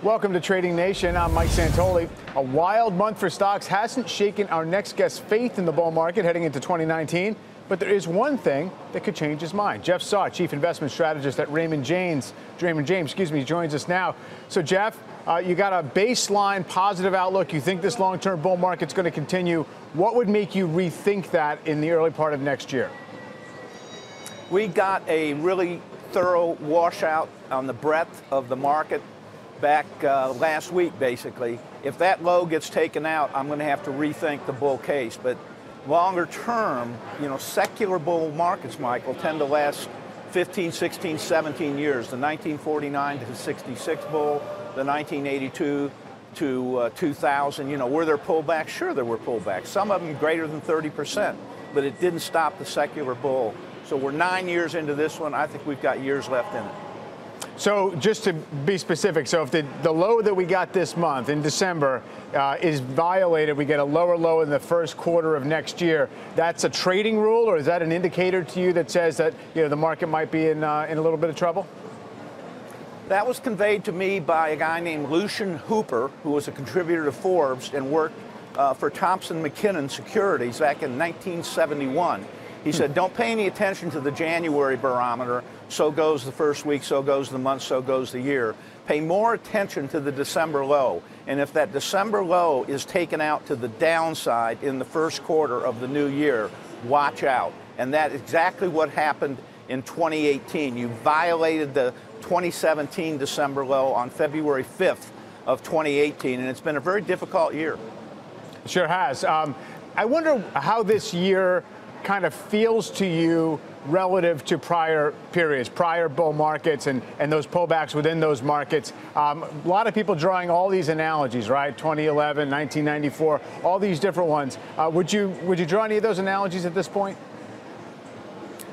Welcome to Trading Nation. I'm Mike Santoli. A wild month for stocks hasn't shaken our next guest's faith in the bull market heading into 2019. But there is one thing that could change his mind. Jeff Saut, Chief Investment Strategist at Raymond James, joins us now. So, Jeff, you got a baseline positive outlook. You think this long-term bull market's going to continue. What would make you rethink that in the early part of next year? We got a really thorough washout on the breadth of the market back last week, basically. If that low gets taken out, I'm going to have to rethink the bull case. But longer term, secular bull markets, Michael, tend to last 15, 16, 17 years. The 1949 to 66 bull, the 1982 to 2000, were there pullbacks? Sure, there were pullbacks. Some of them greater than 30%, but it didn't stop the secular bull. So we're 9 years into this one. I think we've got years left in it. So just to be specific, so if the low that we got this month in December is violated, we get a lower low in the first quarter of next year, that's a trading rule, or is that an indicator to you that says that the market might be in a little bit of trouble? That was conveyed to me by a guy named Lucian Hooper, who was a contributor to Forbes and worked for Thompson McKinnon Securities back in 1971. He said, don't pay any attention to the January barometer. So goes the first week, so goes the month, so goes the year. Pay more attention to the December low. And if that December low is taken out to the downside in the first quarter of the new year, watch out. And that's exactly what happened in 2018. You violated the 2017 December low on February 5th of 2018, and it's been a very difficult year. Sure has. I wonder how this year kind of feels to you relative to prior periods, prior bull markets and those pullbacks within those markets. A lot of people drawing all these analogies, right? 2011, 1994, all these different ones. Would you draw any of those analogies at this point?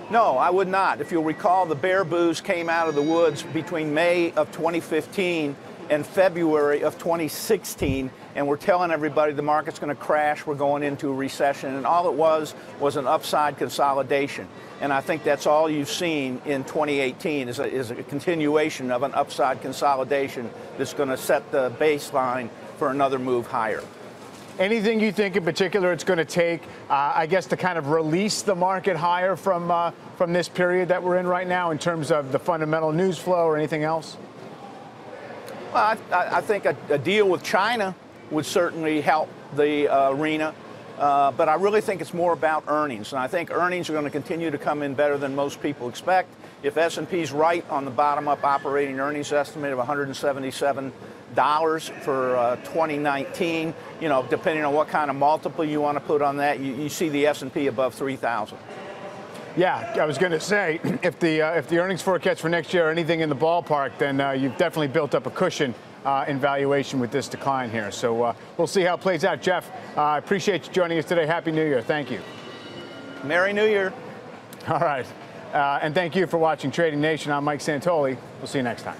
No, I would not. If you'll recall, the bear booze came out of the woods between May of 2015 and February of 2016, and we're telling everybody the market's going to crash, we're going into a recession, and all it was an upside consolidation. And I think that's all you've seen in 2018 is a continuation of an upside consolidation that's going to set the baseline for another move higher. Anything you think in particular it's going to take, I guess, to kind of release the market higher from this period that we're in right now in terms of the fundamental news flow or anything else? Well, I think a deal with China would certainly help the arena, but I really think it's more about earnings, and I think earnings are going to continue to come in better than most people expect. If S&P's right on the bottom-up operating earnings estimate of $177 for 2019, depending on what kind of multiple you want to put on that, you see the S&P above 3,000. Yeah, I was going to say, if the earnings forecast for next year are anything in the ballpark, then you've definitely built up a cushion in valuation with this decline here. So we'll see how it plays out. Jeff, I appreciate you joining us today. Happy New Year. Thank you. Merry New Year. All right. And thank you for watching Trading Nation. I'm Mike Santoli. We'll see you next time.